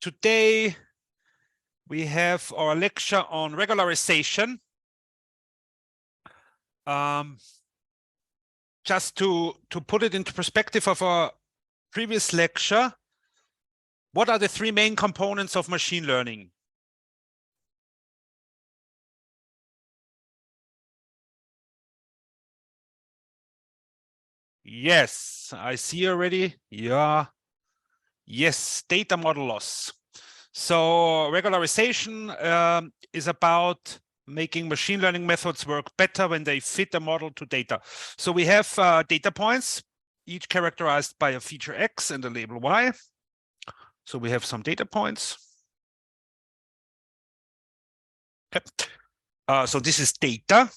today we have our lecture on regularization. Just to put it into perspective of our previous lecture, what are the three main components of machine learning? Yes, I see already. Yeah. Yes, data model loss. So regularization is about making machine learning methods work better when they fit a model to data. So we have data points, each characterized by a feature X and a label Y. So we have some data points. Okay. So this is data.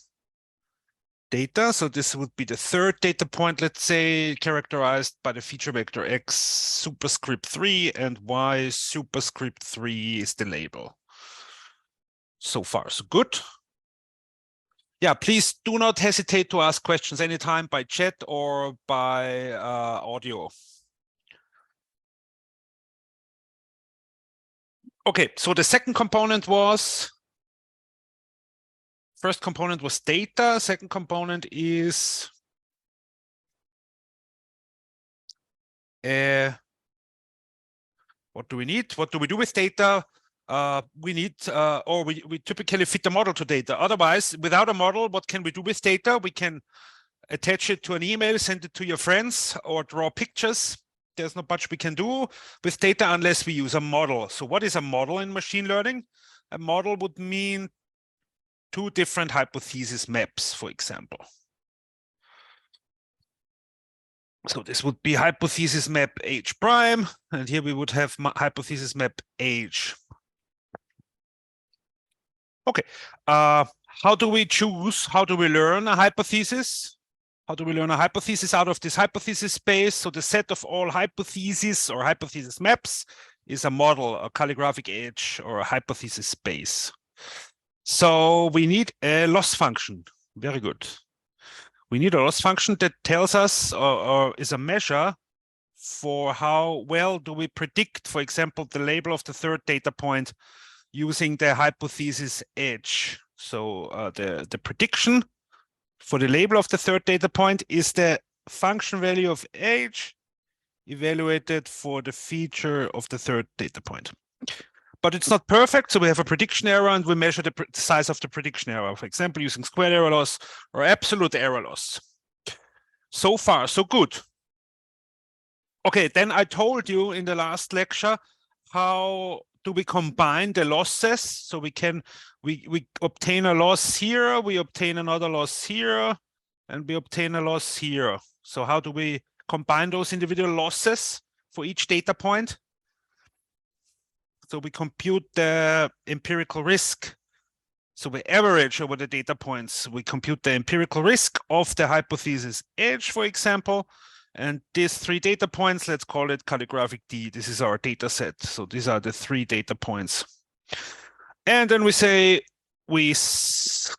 So this would be the third data point, let's say, characterized by the feature vector X superscript 3 and Y superscript 3 is the label. So far, so good. Yeah, please do not hesitate to ask questions anytime by chat or by audio. Okay, so the second component was, first component was data, second component is what do we need? What do we do with data? We need, or we typically fit the model to data. Otherwise, without a model, what can we do with data? We can attach it to an email, send it to your friends, or draw pictures. There's not much we can do with data unless we use a model. So what is a model in machine learning? A model would mean two different hypothesis maps, for example. So this would be hypothesis map H prime, and here we would have hypothesis map H. Okay, how do we choose? How do we learn a hypothesis? How do we learn a hypothesis out of this hypothesis space? So the set of all hypotheses or hypothesis maps is a model, a calligraphic edge, or a hypothesis space. So we need a loss function. Very good. We need a loss function that tells us or is a measure for how well do we predict, for example, the label of the third data point using the hypothesis edge. So the prediction for the label of the third data point is the function value of H evaluated for the feature of the third data point. But it's not perfect, so we have a prediction error and we measure the size of the prediction error, for example, using squared error loss or absolute error loss. So far, so good. Okay, then I told you in the last lecture how do we combine the losses. So we obtain a loss here, we obtain another loss here, and we obtain a loss here. So how do we combine those individual losses for each data point? So we compute the empirical risk. So we average over the data points. We compute the empirical risk of the hypothesis edge, for example. And these three data points, let's call it calligraphic D. This is our data set. So these are the three data points. And then we say we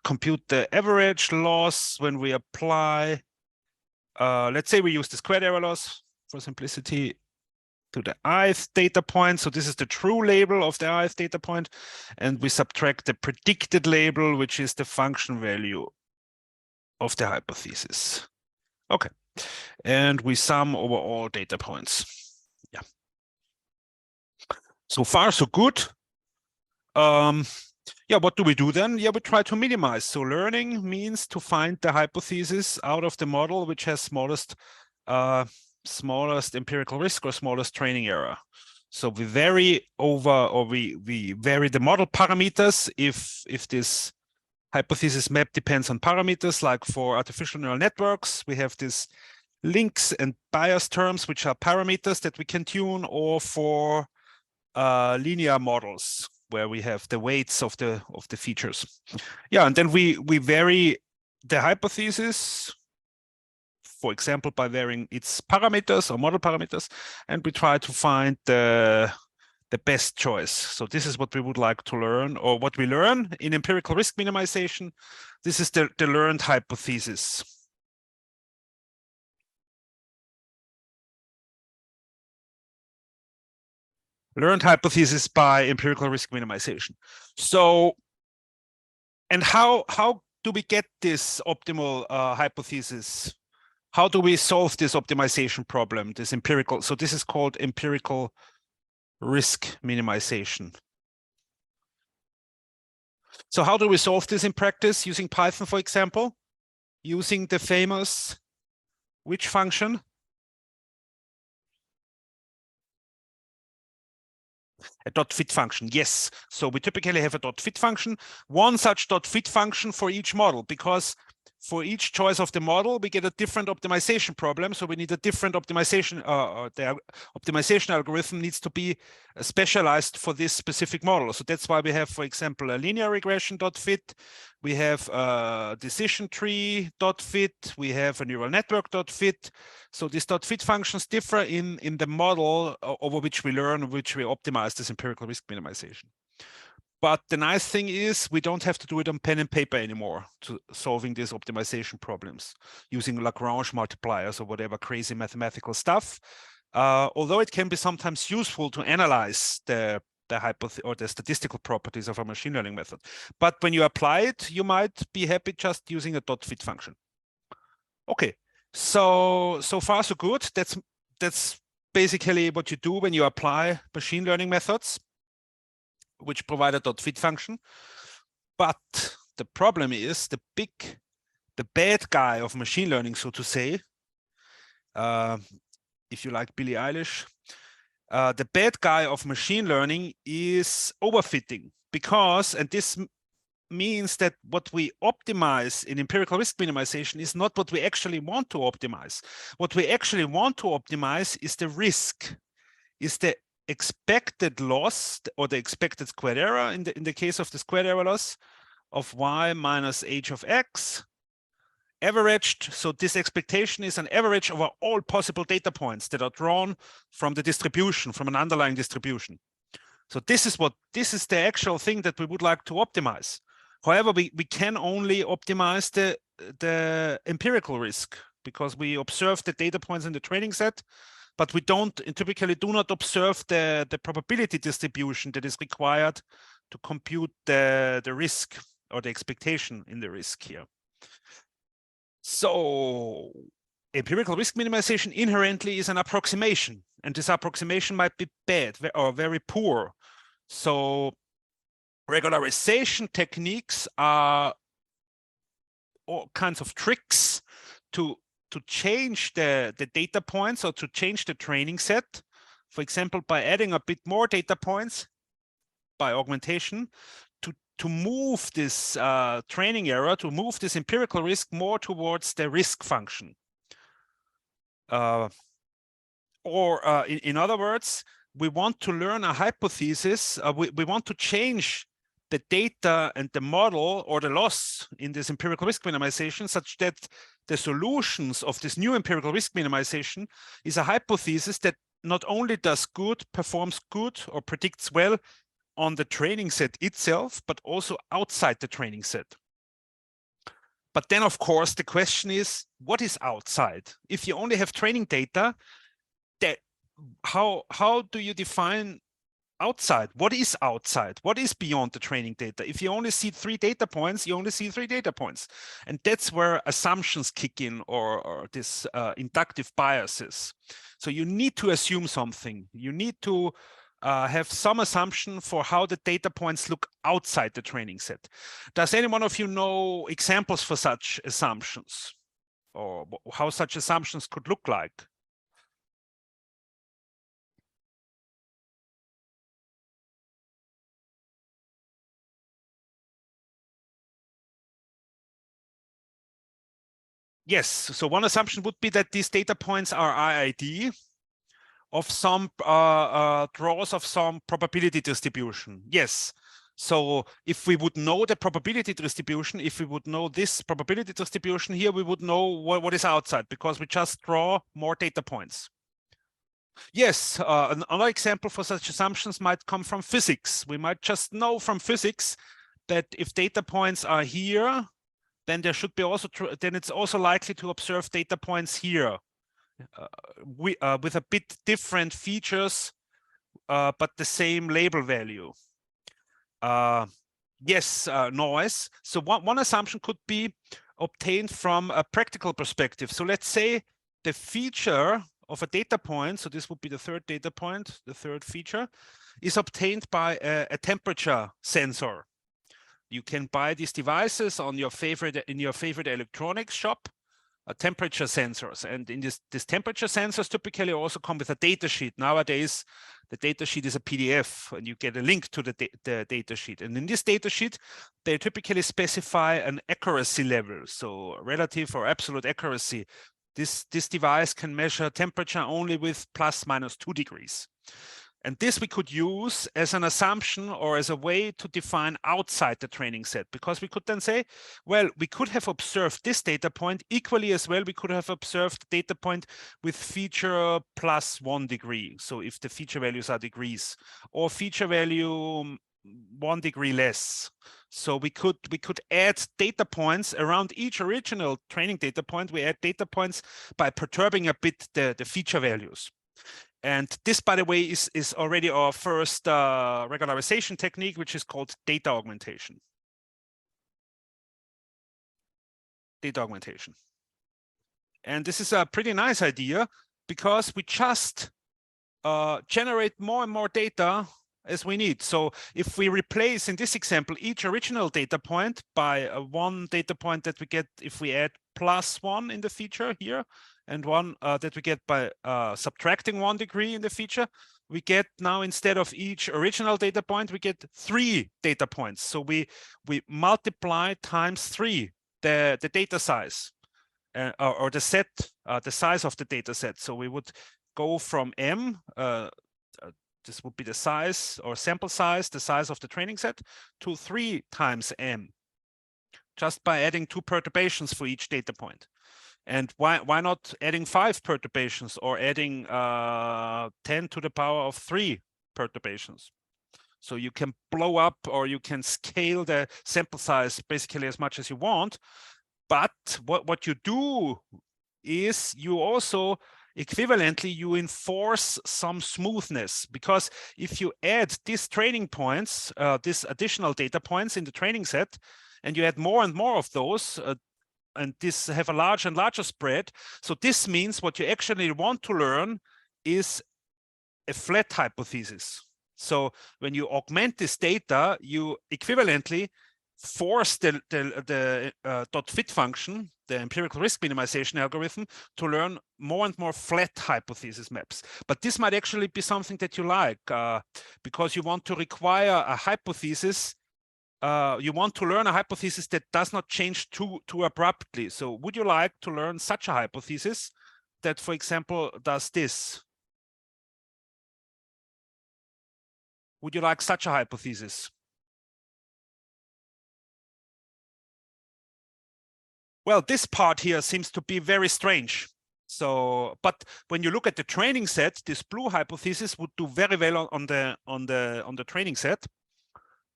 compute the average loss when we apply, let's say we use the squared error loss for simplicity to the ith data point. So this is the true label of the ith data point. And we subtract the predicted label, which is the function value of the hypothesis. Okay. And we sum over all data points. Yeah. So far, so good. Yeah, what do we do then? Yeah, we try to minimize. So learning means to find the hypothesis out of the model which has smallest empirical risk or smallest training error. So we vary over, or we vary the model parameters if this hypothesis map depends on parameters. Like for artificial neural networks, we have this links and bias terms, which are parameters that we can tune, or for linear models, where we have the weights of the features. Yeah, and then we vary the hypothesis, for example, by varying its parameters or model parameters, and we try to find the best choice. So this is what we would like to learn, or what we learn in empirical risk minimization. This is the learned hypothesis. Learned hypothesis by empirical risk minimization. So, and how do we get this optimal hypothesis? How do we solve this optimization problem, this empirical? So this is called empirical risk minimization. So how do we solve this in practice? Using Python, for example, using the famous which function? A dot fit function, yes. So we typically have a dot fit function, one such dot fit function for each model, because for each choice of the model, we get a different optimization problem. So we need a different optimization. The optimization algorithm needs to be specialized for this specific model. So that's why we have, for example, a linear regression dot fit. We have a decision tree dot fit. We have a neural network dot fit. So these dot fit functions differ in the model over which we learn, which we optimize this empirical risk minimization. But the nice thing is we don't have to do it on pen and paper anymore to solving these optimization problems using Lagrange multipliers or whatever crazy mathematical stuff. Although it can be sometimes useful to analyze the statistical properties of a machine learning method. But when you apply it, you might be happy just using a dot fit function. Okay, so far so good. That's basically what you do when you apply machine learning methods, which provide a dot fit function. But the problem is the bad guy of machine learning, so to say, if you like Billie Eilish, the bad guy of machine learning is overfitting, because, and this means that what we optimize in empirical risk minimization is not what we actually want to optimize. What we actually want to optimize is the risk, is the expected loss or the expected squared error in the case of the squared error loss of y minus h of x averaged. So this expectation is an average over all possible data points that are drawn from the distribution, from an underlying distribution. So this is the actual thing that we would like to optimize. However, we can only optimize the empirical risk because we observe the data points in the training set, but we typically do not observe the probability distribution that is required to compute the risk or the expectation in the risk here. So empirical risk minimization inherently is an approximation, and this approximation might be bad or very poor. So regularization techniques are all kinds of tricks to change the data points or to change the training set. For example, by adding a bit more data points by augmentation to move this training error, to move this empirical risk more towards the risk function. In other words, we want to learn a hypothesis. We want to change the data and the model or the loss in this empirical risk minimization such that the solutions of this new empirical risk minimization is a hypothesis that not only performs good or predicts well on the training set itself, but also outside the training set. But then, of course, the question is, what is outside? If you only have training data, how do you define outside? What is outside? What is beyond the training data? If you only see 3 data points, you only see 3 data points. And that's where assumptions kick in, or this inductive biases. So you need to assume something. You need to have some assumption for how the data points look outside the training set. Does any one of you know examples for such assumptions, or how such assumptions could look like? Yes, so one assumption would be that these data points are IID of some draws of some probability distribution. Yes, so if we would know the probability distribution, if we would know this probability distribution here, we would know what is outside, because we just draw more data points. Yes, another example for such assumptions might come from physics. We might just know from physics that if data points are here, then there should be also then it's also likely to observe data points here with a bit different features but the same label value. Yes, noise. So one assumption could be obtained from a practical perspective. So let's say the feature of a data point, so this would be the third data point, the third feature, is obtained by a temperature sensor. You can buy these devices on your favorite electronics shop, temperature sensors, and in this temperature sensors typically also come with a data sheet. Nowadays, the data sheet is a PDF, and you get a link to the data sheet. And in this data sheet, they typically specify an accuracy level, so relative or absolute accuracy. This device can measure temperature only with ±2 degrees. And this we could use as an assumption or as a way to define outside the training set, because we could then say, well, we could have observed this data point equally as well. We could have observed the data point with feature +1 degree. So if the feature values are degrees, or feature value 1 degree less. So we could add data points around each original training data point. We add data points by perturbing a bit the feature values. And this, by the way, is already our first regularization technique, which is called data augmentation. Data augmentation. And this is a pretty nice idea because we just generate more and more data as we need. So if we replace, in this example, each original data point by one data point that we get if we add +1 in the feature here, and one that we get by subtracting 1 degree in the feature, we get now, instead of each original data point, we get 3 data points. So we multiply times 3 the data size or the set, the size of the data set. So we would go from M, this would be the size or sample size, the size of the training set, to 3 times M, just by adding 2 perturbations for each data point. And why not adding 5 perturbations or adding 10 to the power of 3 perturbations? So you can blow up or you can scale the sample size basically as much as you want. But what you do is you also equivalently you enforce some smoothness, because if you add these training points, these additional data points in the training set, and you add more and more of those, and this have a larger and larger spread. So this means what you actually want to learn is a flat hypothesis. So when you augment this data, you equivalently force the .fit function, the empirical risk minimization algorithm, to learn more and more flat hypothesis maps. But this might actually be something that you like, because you want to require a hypothesis. You want to learn a hypothesis that does not change too abruptly. So would you like to learn such a hypothesis that, for example, does this? Would you like such a hypothesis? Well, this part here seems to be very strange. So, but when you look at the training set, this blue hypothesis would do very well on the training set.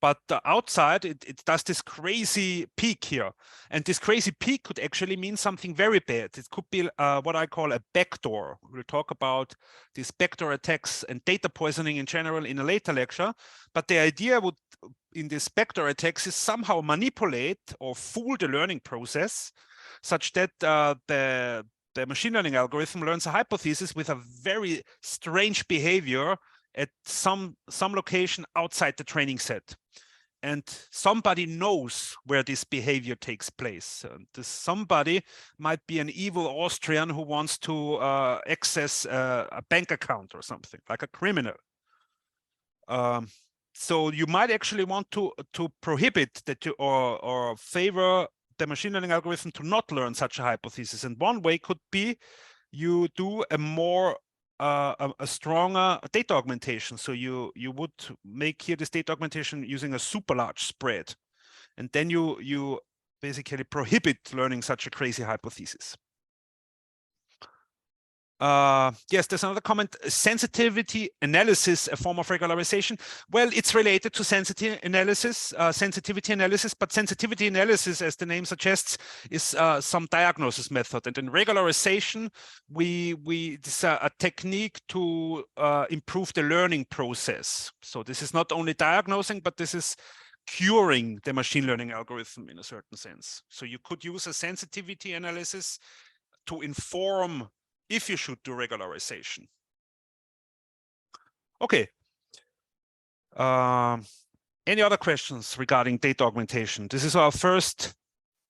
But outside, it does this crazy peak here. And this crazy peak could actually mean something very bad. It could be what I call a backdoor. We'll talk about these backdoor attacks and data poisoning in general in a later lecture. But the idea would, in this backdoor attacks, is somehow manipulate or fool the learning process such that the machine learning algorithm learns a hypothesis with a very strange behavior at some location outside the training set. And somebody knows where this behavior takes place. This somebody might be an evil Austrian who wants to access a bank account or something, like a criminal. So you might actually want to prohibit that or favor the machine learning algorithm to not learn such a hypothesis. And one way could be you do a more a stronger data augmentation. So you would make here this data augmentation using a super large spread, and then you basically prohibit learning such a crazy hypothesis. Yes, there's another comment. Sensitivity analysis, a form of regularization. Well, it's related to sensitivity analysis, but sensitivity analysis, as the name suggests, is some diagnosis method. And in regularization, this is a technique to improve the learning process. So this is not only diagnosing, but this is curing the machine learning algorithm in a certain sense. So you could use a sensitivity analysis to inform if you should do regularization. Okay. Any other questions regarding data augmentation? This is our first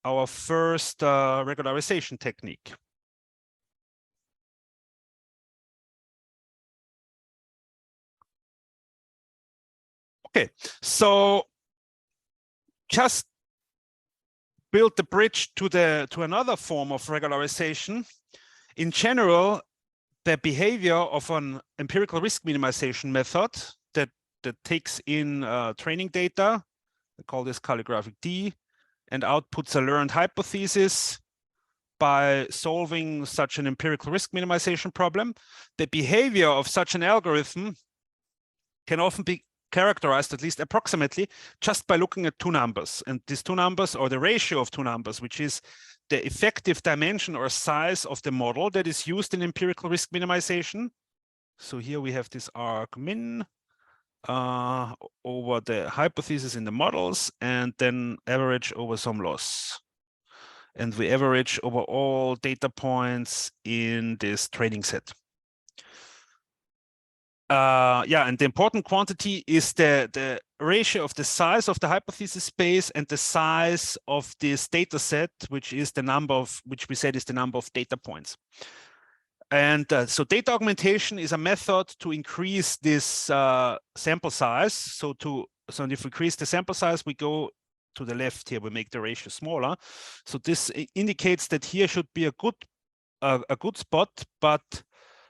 regularization technique. Okay, so just build the bridge to another form of regularization. In general, the behavior of an empirical risk minimization method that takes in training data, we call this calligraphic D, and outputs a learned hypothesis by solving such an empirical risk minimization problem. The behavior of such an algorithm can often be characterized, at least approximately, just by looking at two numbers. And these two numbers, or the ratio of two numbers, which is the effective dimension or size of the model that is used in empirical risk minimization. So here we have this arg min over the hypothesis in the models, and then average over some loss. And we average over all data points in this training set. Yeah, and the important quantity is the ratio of the size of the hypothesis space and the size of this data set, which is the number of, which we said is the number of data points. And so data augmentation is a method to increase this sample size. So if we increase the sample size, we go to the left here, we make the ratio smaller. So this indicates that here should be a good spot, but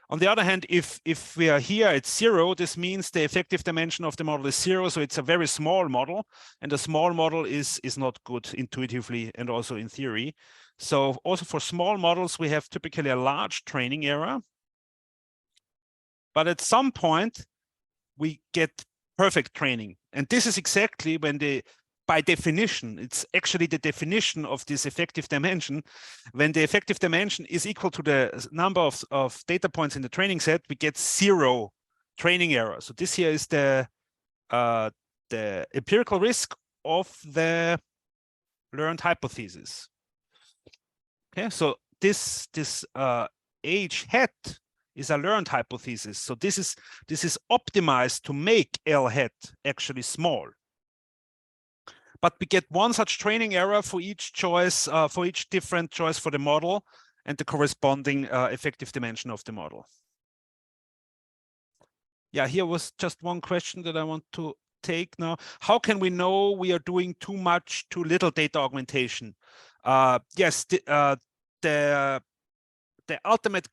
on the other hand, if we are here at 0, this means the effective dimension of the model is 0, so it's a very small model, and a small model is not good intuitively and also in theory. So also for small models, we have typically a large training error, but at some point we get perfect training, and this is exactly when by definition, it's actually the definition of this effective dimension. When the effective dimension is equal to the number of data points in the training set, we get 0 training error. So this here is the empirical risk of the learned hypothesis. Okay, so this H hat is a learned hypothesis. So this is optimized to make L hat actually small. But we get one such training error for each choice, for each different choice for the model and the corresponding effective dimension of the model. Yeah, here was just one question that I want to take now. How can we know we are doing too much, too little data augmentation? Yes, the ultimate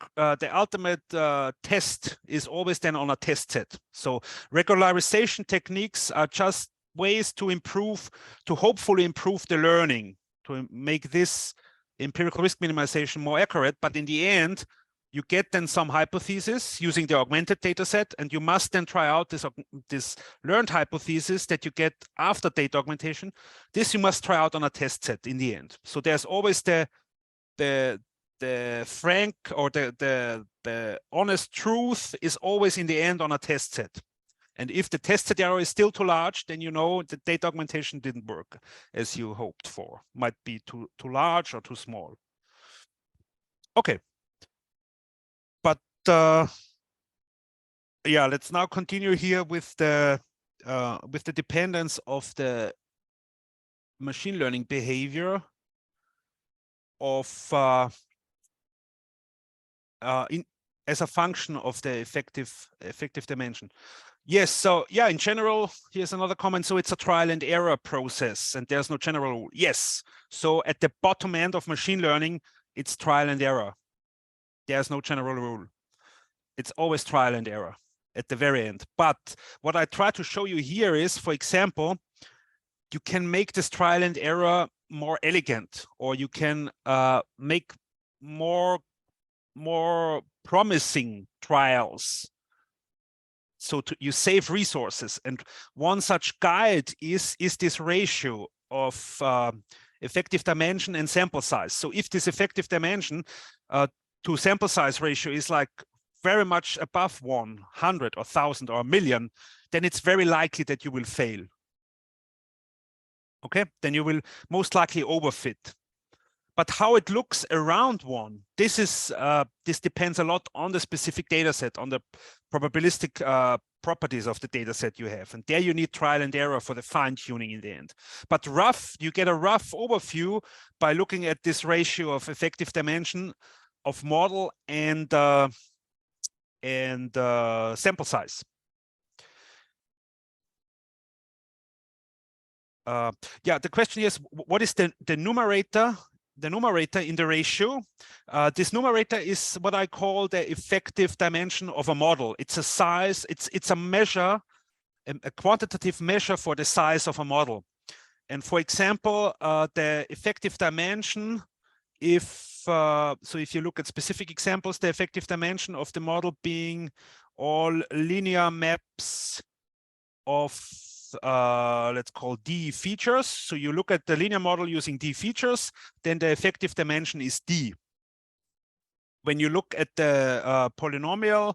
test is always then on a test set. So regularization techniques are just ways to hopefully improve the learning, to make this empirical risk minimization more accurate. But in the end, you get then some hypothesis using the augmented data set, and you must then try out this learned hypothesis that you get after data augmentation. This you must try out on a test set in the end. So there's always the frank or the honest truth is always in the end on a test set. And if the test set error is still too large, then you know the data augmentation didn't work as you hoped for. Might be too large or too small. Okay. But yeah, let's now continue here with the dependence of the machine learning behavior of as a function of the effective dimension. Yes, so yeah, in general, here's another comment. So it's a trial and error process, and there's no general rule. Yes, so at the bottom end of machine learning, it's trial and error. There's no general rule. It's always trial and error at the very end. But what I try to show you here is, for example, you can make this trial and error more elegant, or you can make more more promising trials. So you save resources, and one such guide is this ratio of effective dimension and sample size. So if this effective dimension to sample size ratio is like very much above 100 or 1,000 or 1,000,000, then it's very likely that you will fail. Okay, then you will most likely overfit. But how it looks around one, this depends a lot on the specific data set, on the probabilistic properties of the data set you have. And there you need trial and error for the fine tuning in the end. But you get a rough overview by looking at this ratio of effective dimension of model and sample size. Yeah, the question is, what is the numerator? The numerator in the ratio. This numerator is what I call the effective dimension of a model. It's a size, it's a measure, a quantitative measure for the size of a model. And for example, the effective dimension, so if you look at specific examples, the effective dimension of the model being all linear maps of let's call D features. So you look at the linear model using D features, then the effective dimension is D. When you look at the polynomial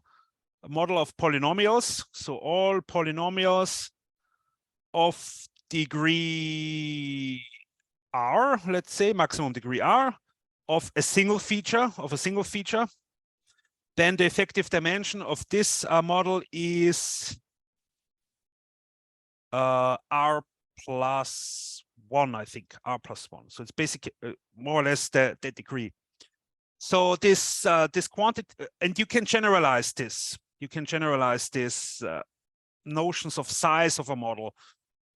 model of polynomials, so all polynomials of degree R, let's say maximum degree R, of a single feature, then the effective dimension of this model is R plus 1, I think, R plus 1. So it's basically more or less the degree. So this quantity, and you can generalize this. You can generalize this notions of size of a model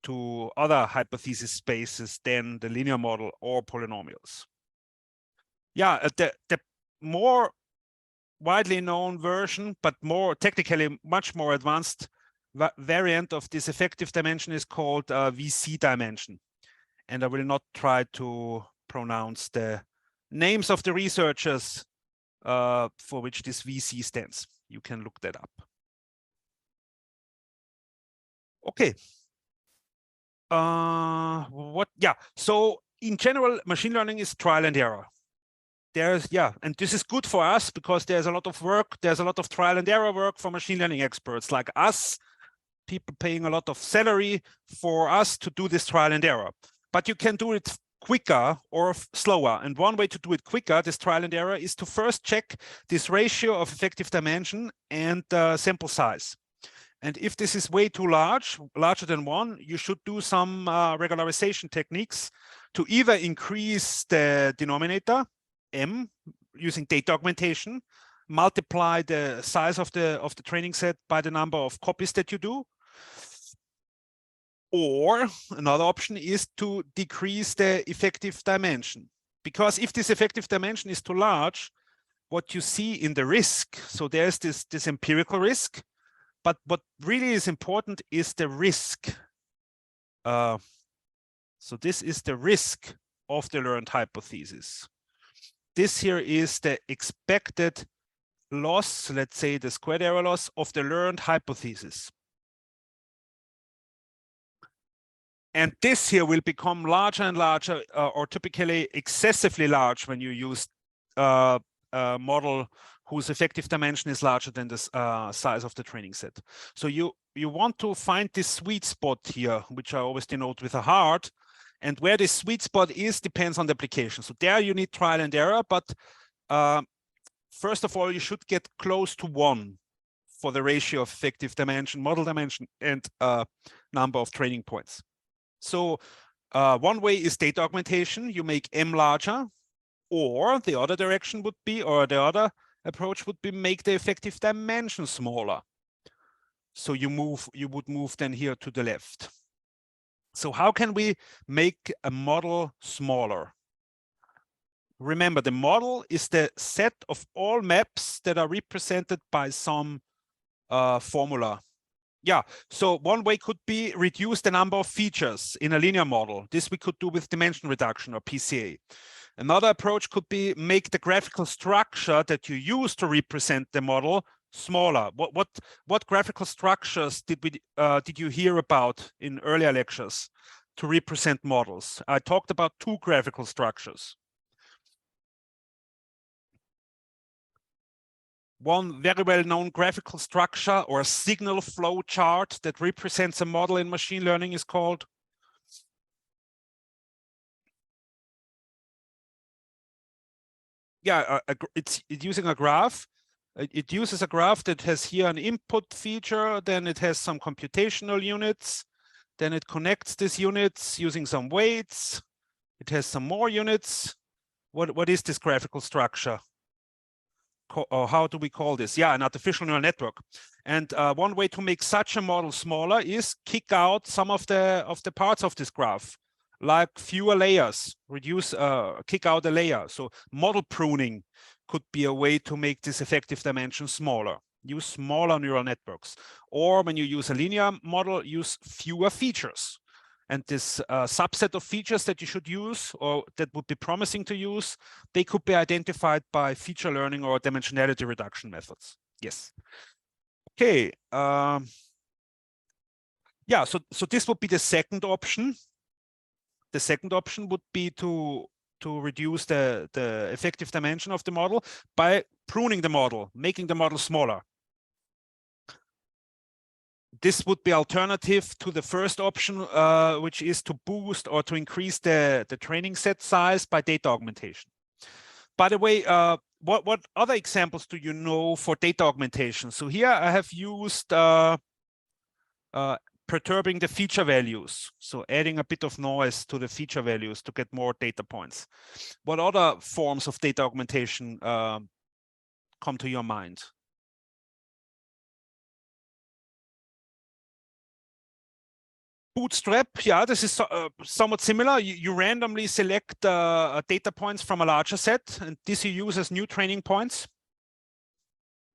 to other hypothesis spaces than the linear model or polynomials. Yeah, the more widely known version, but more technically much more advanced variant of this effective dimension is called VC dimension. And I will not try to pronounce the names of the researchers for which this VC stands. You can look that up. Okay. So in general, machine learning is trial and error. And this is good for us because there's a lot of work, there's a lot of trial and error work for machine learning experts like us, people paying a lot of salary for us to do this trial and error. But you can do it quicker or slower. And one way to do it quicker, this trial and error, is to first check this ratio of effective dimension and sample size. And if this is way too larger than 1, you should do some regularization techniques to either increase the denominator, M, using data augmentation, multiply the size of the training set by the number of copies that you do. Or another option is to decrease the effective dimension. Because if this effective dimension is too large, what you see in the risk, so there's this empirical risk, but what really is important is the risk. So this is the risk of the learned hypothesis. This here is the expected loss, let's say the squared error loss of the learned hypothesis. And this here will become larger and larger, or typically excessively large when you use a model whose effective dimension is larger than the size of the training set. So you want to find this sweet spot here, which I always denote with a heart. And where this sweet spot is depends on the application. So there you need trial and error, but first of all, you should get close to 1 for the ratio of effective dimension, model dimension, and number of training points. So one way is data augmentation. You make M larger, or the other direction would be, or the other approach would be make the effective dimension smaller. So you would move then here to the left. So how can we make a model smaller? Remember, the model is the set of all maps that are represented by some formula. Yeah, so one way could be reduce the number of features in a linear model. This we could do with dimension reduction or PCA. Another approach could be make the graphical structure that you use to represent the model smaller. What graphical structures did you hear about in earlier lectures to represent models? I talked about two graphical structures. One very well-known graphical structure or a signal flow chart that represents a model in machine learning is called it's using a graph. It uses a graph that has here an input feature, then it has some computational units, then it connects these units using some weights. It has some more units. What is this graphical structure? Or how do we call this? Yeah, an artificial neural network. And one way to make such a model smaller is kick out some of the parts of this graph, like fewer layers, kick out a layer. So model pruning could be a way to make this effective dimension smaller. Use smaller neural networks. Or when you use a linear model, use fewer features. And this subset of features that you should use or that would be promising to use, they could be identified by feature learning or dimensionality reduction methods. Yes. Okay. Yeah, so this would be the second option. The second option would be to reduce the effective dimension of the model by pruning the model, making the model smaller. This would be alternative to the first option, which is to boost or to increase the training set size by data augmentation. By the way, what other examples do you know for data augmentation? So here I have used perturbing the feature values. So adding a bit of noise to the feature values to get more data points. What other forms of data augmentation come to your mind? Bootstrap, yeah, this is somewhat similar. You randomly select data points from a larger set, and this you use as new training points.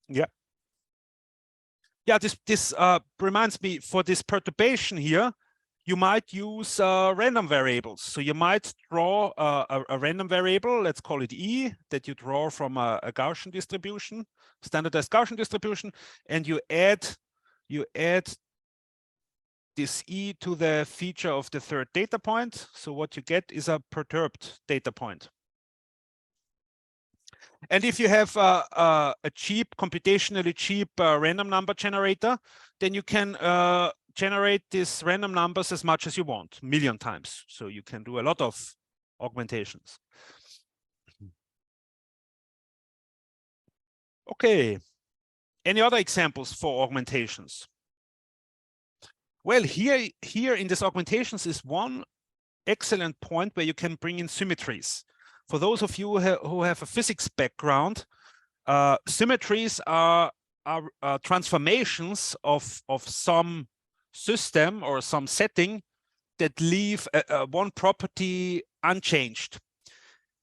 Yeah. Yeah, this reminds me, for this perturbation here, you might use random variables. So you might draw a random variable, let's call it E, that you draw from a Gaussian distribution, standardized Gaussian distribution, and you add this E to the feature of the third data point. So what you get is a perturbed data point. And if you have a cheap, computationally cheap random number generator, then you can generate these random numbers as much as you want, 1,000,000 times. So you can do a lot of augmentations. Okay. Any other examples for augmentations? Well, here in this augmentations is one excellent point where you can bring in symmetries. For those of you who have a physics background, symmetries are transformations of some system or some setting that leave one property unchanged.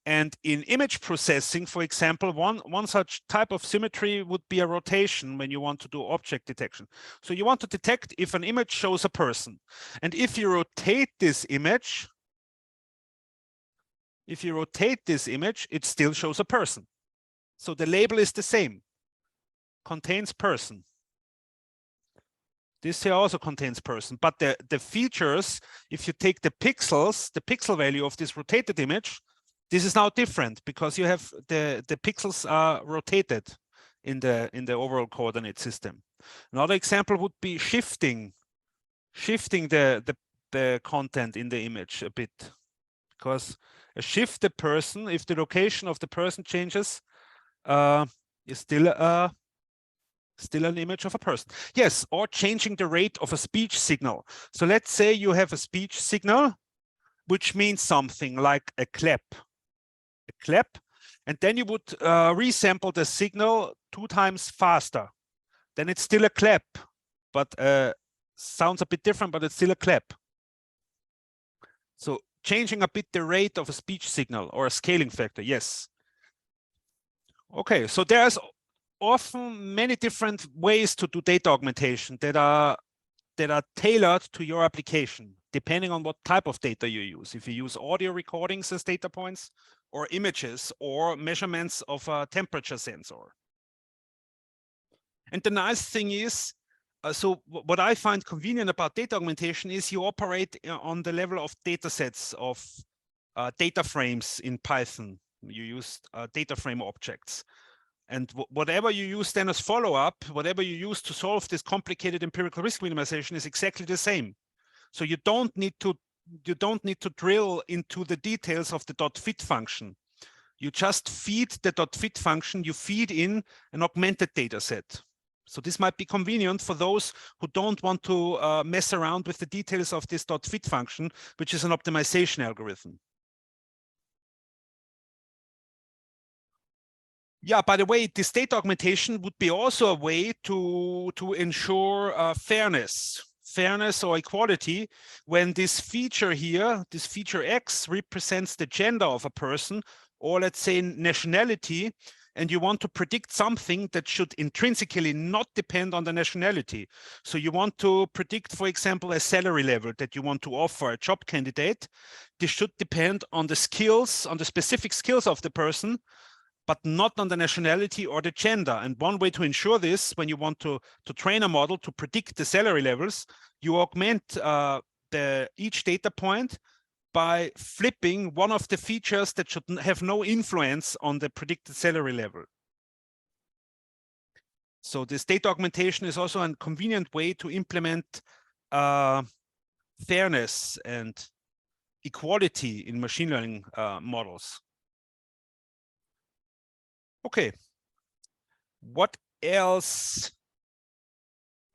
And in image processing, for example, one such type of symmetry would be a rotation when you want to do object detection. So you want to detect if an image shows a person. And if you rotate this image, it still shows a person. So the label is the same, contains person. This here also contains person, but the features, if you take the pixels, the pixel value of this rotated image, this is now different because you have the pixels are rotated in the overall coordinate system. Another example would be shifting the content in the image a bit, because a shifted person, if the location of the person changes, is still an image of a person. Yes, or changing the rate of a speech signal. So let's say you have a speech signal, which means something like a clap, and then you would resample the signal 2 times faster. Then it's still a clap, but sounds a bit different, but it's still a clap. So changing a bit the rate of a speech signal or a scaling factor, yes. Okay, so there's often many different ways to do data augmentation that are tailored to your application, depending on what type of data you use. If you use audio recordings as data points, or images or measurements of a temperature sensor. And the nice thing is, so what I find convenient about data augmentation is you operate on the level of data sets of data frames in Python. You use data frame objects. And whatever you use then as follow-up, whatever you use to solve this complicated empirical risk minimization is exactly the same. So you don't need to drill into the details of the .fit function. You just feed the .fit function, you feed in an augmented data set. So this might be convenient for those who don't want to mess around with the details of this .fit function, which is an optimization algorithm. Yeah, by the way, this data augmentation would be also a way to ensure fairness or equality when this feature here, this feature X, represents the gender of a person, or let's say nationality, and you want to predict something that should intrinsically not depend on the nationality. So you want to predict, for example, a salary level that you want to offer a job candidate. This should depend on the skills, on the specific skills of the person, but not on the nationality or the gender. And one way to ensure this, when you want to train a model to predict the salary levels, you augment each data point by flipping one of the features that should have no influence on the predicted salary level. So this data augmentation is also a convenient way to implement fairness and equality in machine learning models. Okay, what else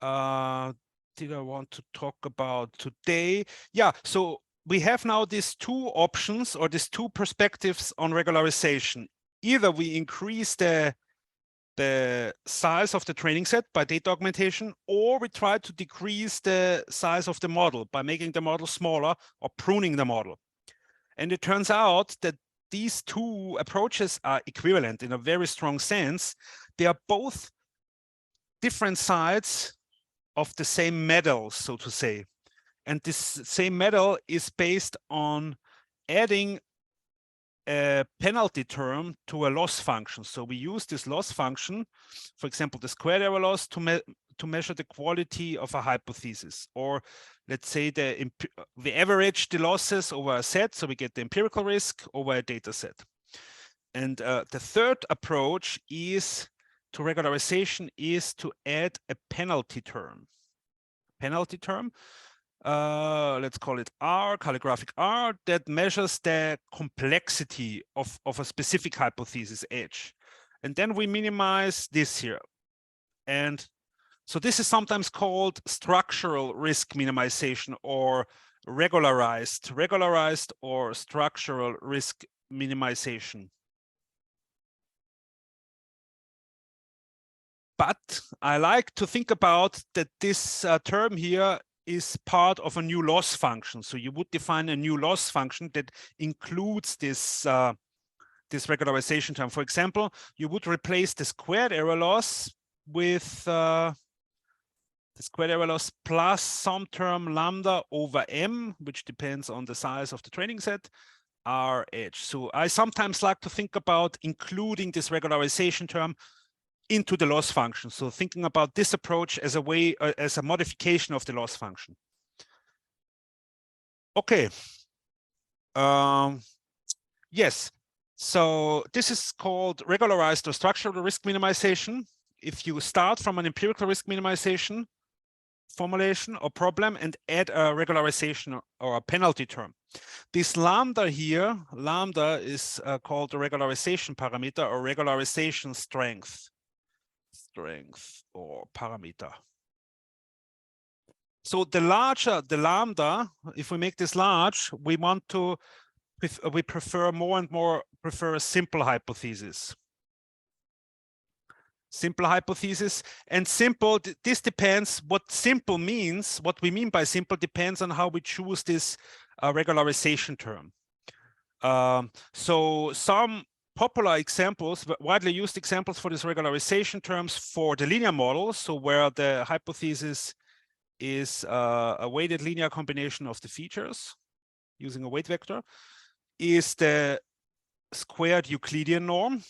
did I want to talk about today? Yeah, so we have now these two options or these two perspectives on regularization. Either we increase the size of the training set by data augmentation, or we try to decrease the size of the model by making the model smaller or pruning the model. And it turns out that these two approaches are equivalent in a very strong sense. They are both different sides of the same medal, so to say. And this same medal is based on adding a penalty term to a loss function. So we use this loss function, for example, the squared error loss, to measure the quality of a hypothesis, or let's say we average the losses over a set, so we get the empirical risk over a data set. And the third approach is to regularization is to add a penalty term. Let's call it R, calligraphic R, that measures the complexity of a specific hypothesis H. And then we minimize this here. And so this is sometimes called structural risk minimization, or regularized or structural risk minimization. But I like to think about that this term here is part of a new loss function. So you would define a new loss function that includes this this regularization term. For example, you would replace the squared error loss with the squared error loss plus some term lambda over m, which depends on the size of the training set, RH. So I sometimes like to think about including this regularization term into the loss function. So thinking about this approach as a way, as a modification of the loss function. Okay. Yes. So this is called regularized or structural risk minimization. If you start from an empirical risk minimization formulation or problem and add a regularization or a penalty term. This lambda here, lambda is called the regularization parameter or regularization strength or parameter. So the larger the lambda, if we make this large, we prefer more and more a simple hypothesis. Simple hypothesis, and simple, this depends what simple means. What we mean by simple depends on how we choose this regularization term. So some popular examples, widely used examples for this regularization terms for the linear model, so where the hypothesis is a weighted linear combination of the features using a weight vector, is the squared Euclidean norm.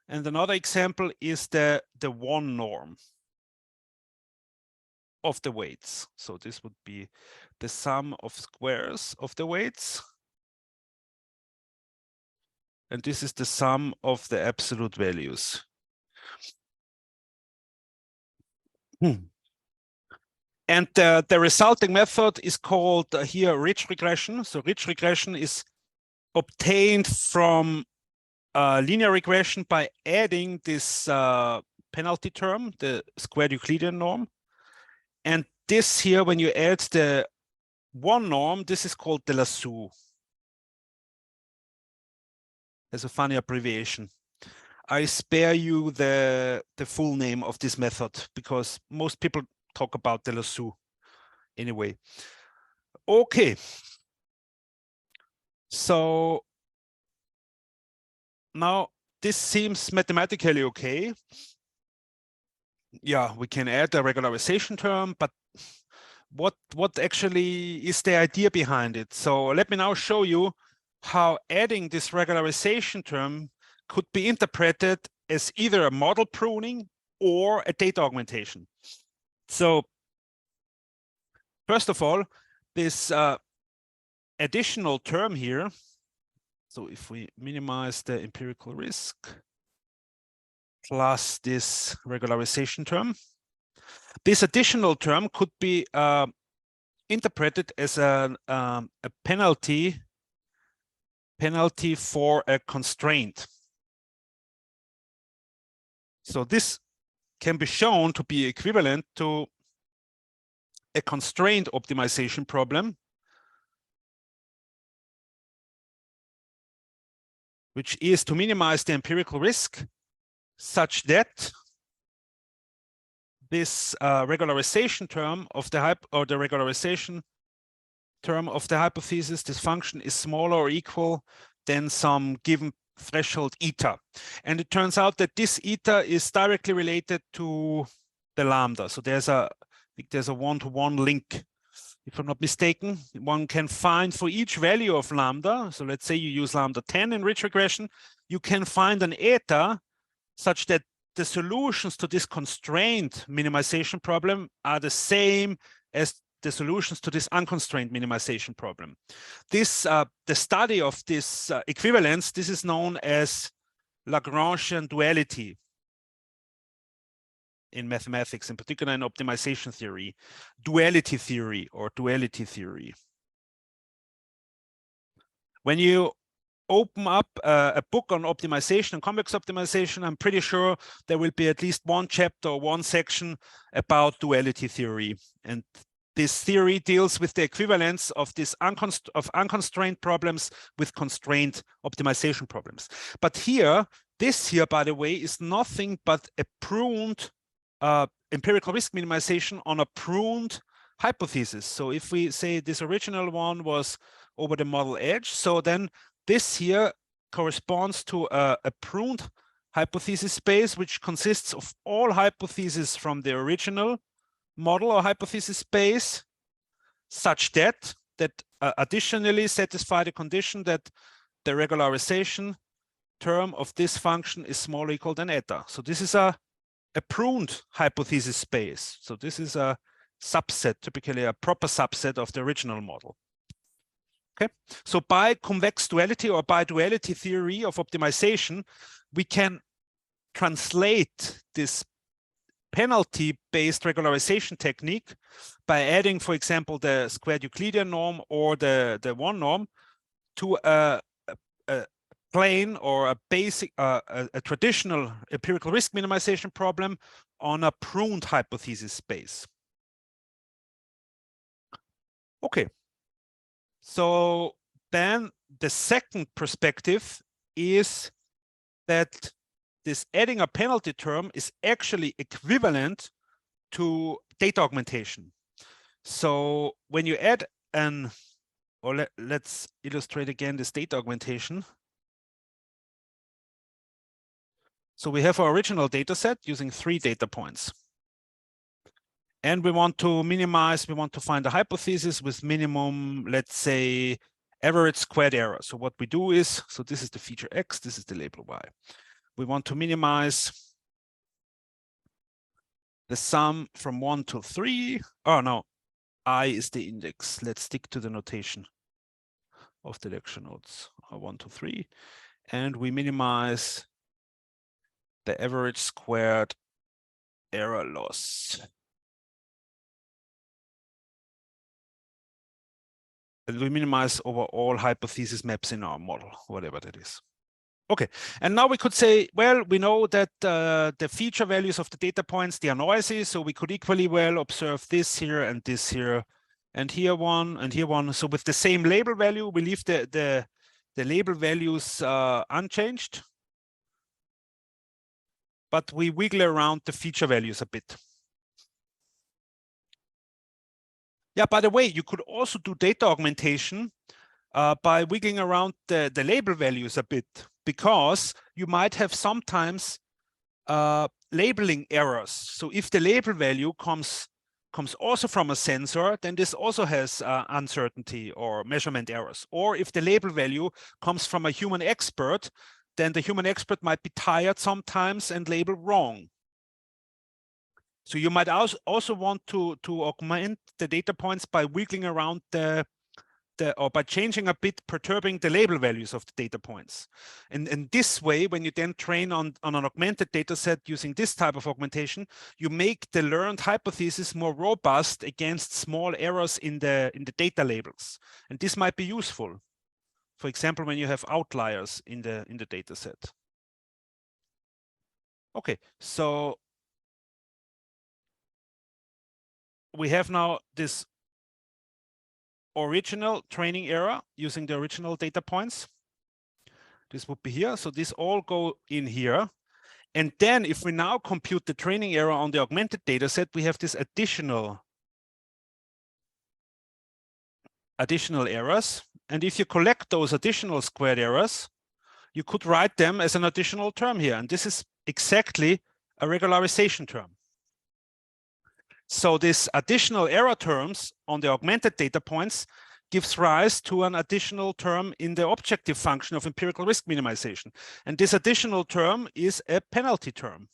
And another example is the one norm of the weights. So this would be the sum of squares of the weights. And this is the sum of the absolute values. And the resulting method is called here ridge regression. So ridge regression is obtained from linear regression by adding this penalty term, the squared Euclidean norm. And this here, when you add the one norm, this is called the lasso. There's a funny abbreviation. I spare you the full name of this method because most people talk about the lasso anyway. Okay. So now this seems mathematically okay. Yeah, we can add a regularization term, but what actually is the idea behind it? So let me now show you how adding this regularization term could be interpreted as either a model pruning or a data augmentation. So first of all, this additional term here, so if we minimize the empirical risk plus this regularization term, this additional term could be interpreted as a penalty for a constraint. So this can be shown to be equivalent to a constraint optimization problem, which is to minimize the empirical risk such that this regularization term of the regularization term of the hypothesis, this function is smaller or equal than some given threshold eta. And it turns out that this eta is directly related to the lambda. So there's a one-to-one link. If I'm not mistaken, one can find for each value of lambda, so let's say you use lambda 10 in ridge regression, you can find an eta such that the solutions to this constrained minimization problem are the same as the solutions to this unconstrained minimization problem. This, the study of this equivalence, this is known as Lagrangian duality in mathematics, in particular in optimization theory, duality theory or duality theory. When you open up a book on optimization and convex optimization, I'm pretty sure there will be at least one chapter or one section about duality theory. And this theory deals with the equivalence of this unconstrained problems with constrained optimization problems. But here, this here, by the way, is nothing but a pruned empirical risk minimization on a pruned hypothesis. So if we say this original one was over the model edge, so then this here corresponds to a pruned hypothesis space, which consists of all hypotheses from the original model or hypothesis space, such that additionally satisfy the condition that the regularization term of this function is smaller or equal than eta. So this is a pruned hypothesis space. So this is a subset, typically a proper subset of the original model. Okay, so by convex duality or by duality theory of optimization, we can translate this penalty-based regularization technique by adding, for example, the squared Euclidean norm or the one norm to a plain or a basic, a traditional empirical risk minimization problem on a pruned hypothesis space. Okay. So then the second perspective is that this adding a penalty term is actually equivalent to data augmentation. So when you add an, or let's illustrate again this data augmentation. So we have our original data set using 3 data points. And we want to minimize, we want to find a hypothesis with minimum, let's say, average squared error. So what we do is, so this is the feature X, this is the label Y. We want to minimize the sum from 1 to 3. Oh no, I is the index. Let's stick to the notation of the lecture notes. 1 to 3. And we minimize the average squared error loss. And we minimize over all hypothesis maps in our model, whatever that is. Okay, and now we could say, well, we know that the feature values of the data points, they are noisy, so we could equally well observe this here and this here, and here one, and here one. So with the same label value, we leave the label values unchanged, but we wiggle around the feature values a bit. Yeah, by the way, you could also do data augmentation by wiggling around the label values a bit, because you might have sometimes labeling errors. So if the label value comes also from a sensor, then this also has uncertainty or measurement errors. Or if the label value comes from a human expert, then the human expert might be tired sometimes and label wrong. So you might also want to augment the data points by wiggling around or by changing a bit, perturbing the label values of the data points. And in this way, when you then train on an augmented data set using this type of augmentation, you make the learned hypothesis more robust against small errors in the data labels. And this might be useful, for example, when you have outliers in the data set. Okay, so we have now this original training error using the original data points. This would be here. So this all go in here. And then if we now compute the training error on the augmented data set, we have this additional errors. And if you collect those additional squared errors, you could write them as an additional term here. And this is exactly a regularization term. So this additional error terms on the augmented data points gives rise to an additional term in the objective function of empirical risk minimization. And this additional term is a penalty term.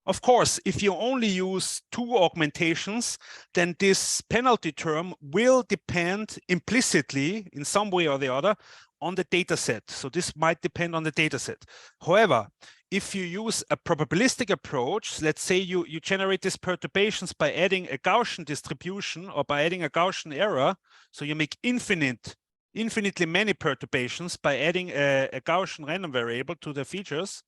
Of course, if you only use 2 augmentations, then this penalty term will depend implicitly in some way or the other on the data set. So this might depend on the data set. However, if you use a probabilistic approach, let's say you generate these perturbations by adding a Gaussian distribution or by adding a Gaussian error, so you make infinitely many perturbations by adding a Gaussian random variable to the features,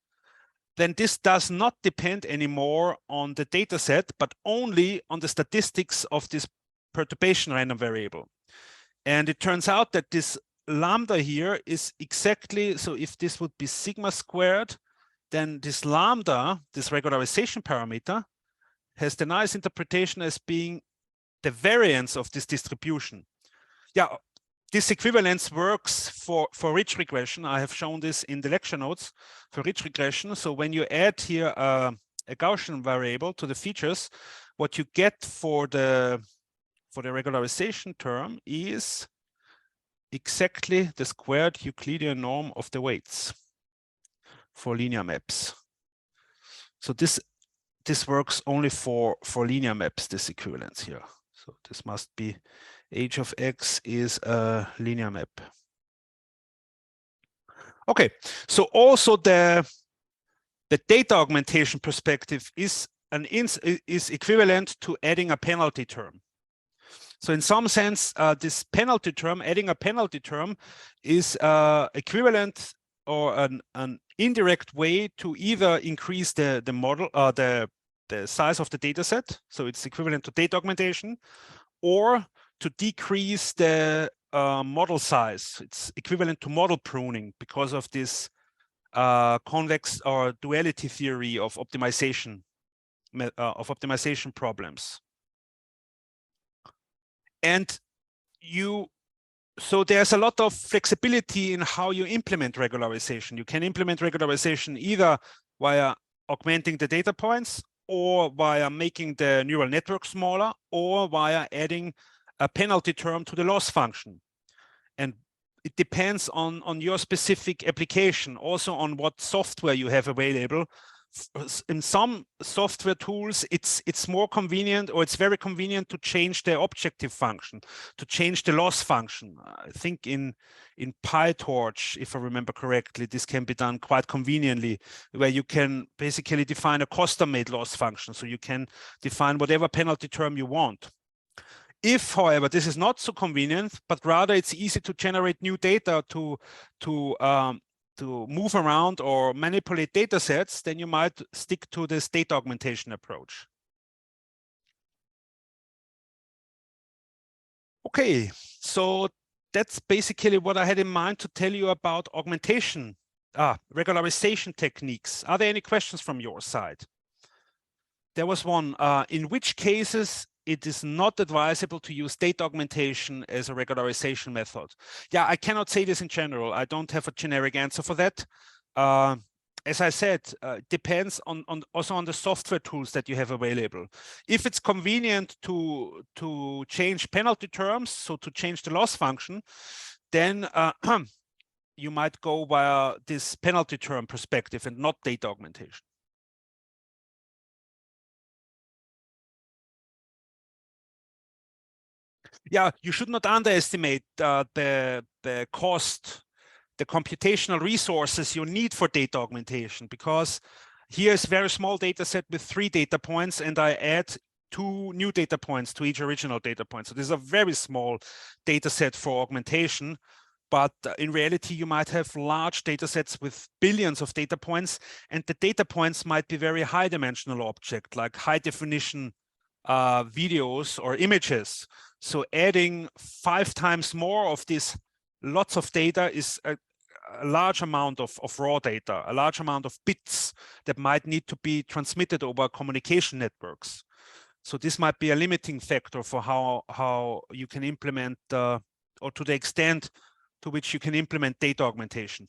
then this does not depend anymore on the data set, but only on the statistics of this perturbation random variable. And it turns out that this lambda here is exactly, so if this would be sigma squared, then this lambda, this regularization parameter, has the nice interpretation as being the variance of this distribution. Yeah, this equivalence works for ridge regression. I have shown this in the lecture notes for ridge regression. So when you add here a Gaussian variable to the features, what you get for the regularization term is exactly the squared Euclidean norm of the weights for linear maps. So this works only for linear maps, this equivalence here. So this must be h of x is a linear map. Okay, so also the data augmentation perspective is equivalent to adding a penalty term. So in some sense, this penalty term, adding a penalty term, is equivalent or an indirect way to either increase the model, the size of the data set, so it's equivalent to data augmentation, or to decrease the model size. It's equivalent to model pruning because of this convex or duality theory of optimization problems. And so there's a lot of flexibility in how you implement regularization. You can implement regularization either via augmenting the data points, or via making the neural network smaller, or via adding a penalty term to the loss function. And it depends on your specific application, also on what software you have available. In some software tools, it's more convenient, or it's very convenient to change the objective function, to change the loss function. I think in PyTorch, if I remember correctly, this can be done quite conveniently, where you can basically define a custom-made loss function. So you can define whatever penalty term you want. If, however, this is not so convenient, but rather it's easy to generate new data to move around or manipulate data sets, then you might stick to the state augmentation approach. Okay, so that's basically what I had in mind to tell you about augmentation, regularization techniques. Are there any questions from your side? There was one, in which cases it is not advisable to use state augmentation as a regularization method? Yeah, I cannot say this in general. I don't have a generic answer for that. As I said, it depends also on the software tools that you have available. If it's convenient to change penalty terms, so to change the loss function, then you might go via this penalty term perspective and not data augmentation. Yeah, you should not underestimate the cost, the computational resources you need for data augmentation, because here's a very small data set with 3 data points, and I add 2 new data points to each original data point. So this is a very small data set for augmentation. But in reality, you might have large data sets with billions of data points, and the data points might be very high dimensional object, like high definition videos or images. So adding 5 times more of this lots of data is a large amount of raw data, a large amount of bits that might need to be transmitted over communication networks. So this might be a limiting factor for how you can implement, or to the extent to which you can implement data augmentation.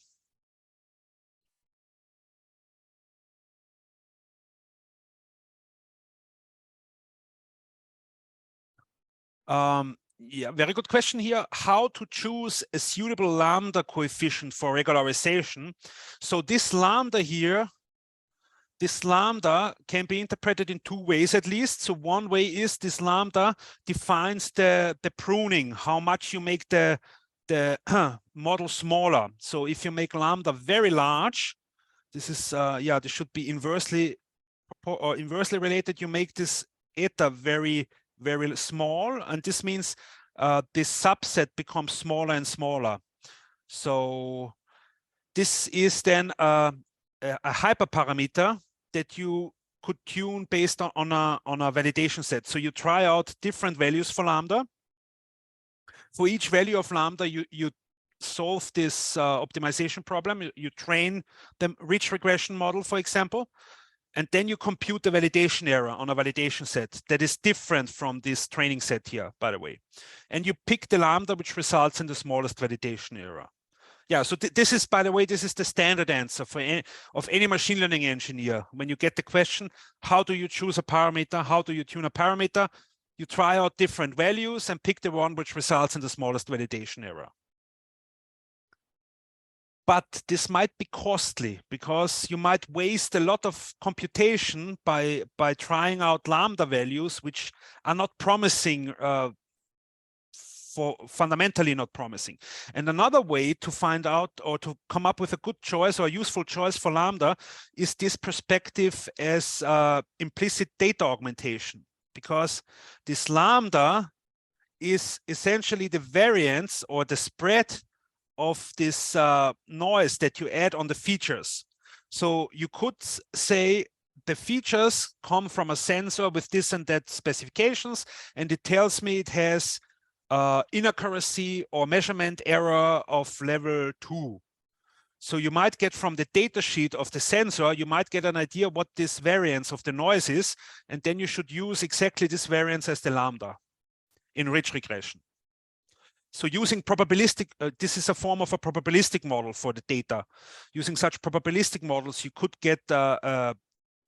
Yeah, very good question here. How to choose a suitable lambda coefficient for regularization. So this lambda here, this lambda can be interpreted in 2 ways at least. So one way is this lambda defines the pruning, how much you make the model smaller. So if you make lambda very large, this is yeah, this should be inversely related. You make this eta very small, and this means this subset becomes smaller and smaller. So this is then a hyperparameter that you could tune based on a validation set. So you try out different values for lambda. For each value of lambda, you solve this optimization problem. You train the rich regression model, for example, and then you compute the validation error on a validation set that is different from this training set here, by the way. And you pick the lambda which results in the smallest validation error. Yeah, so this is, by the way, this is the standard answer for any machine learning engineer. When you get the question, how do you choose a parameter? How do you tune a parameter? You try out different values and pick the one which results in the smallest validation error. But this might be costly because you might waste a lot of computation by trying out lambda values which are not promising, fundamentally not promising. And another way to find out or to come up with a good choice or a useful choice for lambda is this perspective as implicit data augmentation, because this lambda is essentially the variance or the spread of this noise that you add on the features. So you could say the features come from a sensor with this and that specifications, and it tells me it has inaccuracy or measurement error of level 2. So you might get from the data sheet of the sensor, you might get an idea what this variance of the noise is, and then you should use exactly this variance as the lambda in rich regression. So using probabilistic, this is a form of a probabilistic model for the data. Using such probabilistic models, you could get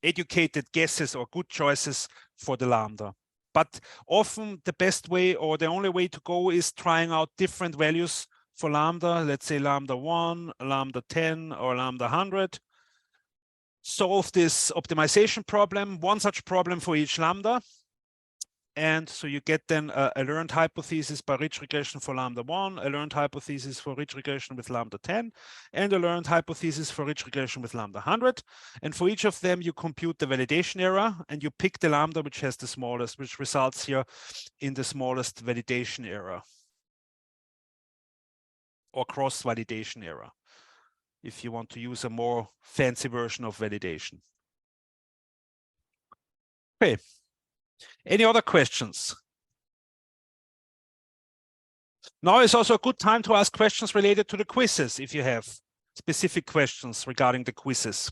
educated guesses or good choices for the lambda. But often the best way or the only way to go is trying out different values for lambda, let's say lambda 1, lambda 10, or lambda 100. Solve this optimization problem, one such problem for each lambda. And so you get then a learned hypothesis by ridge regression for lambda 1, a learned hypothesis for ridge regression with lambda 10, and a learned hypothesis for ridge regression with lambda 100. And for each of them, you compute the validation error, and you pick the lambda which has the smallest, which results here in the smallest validation error or cross-validation error, if you want to use a more fancy version of validation. Okay. Any other questions? Now is also a good time to ask questions related to the quizzes if you have specific questions regarding the quizzes.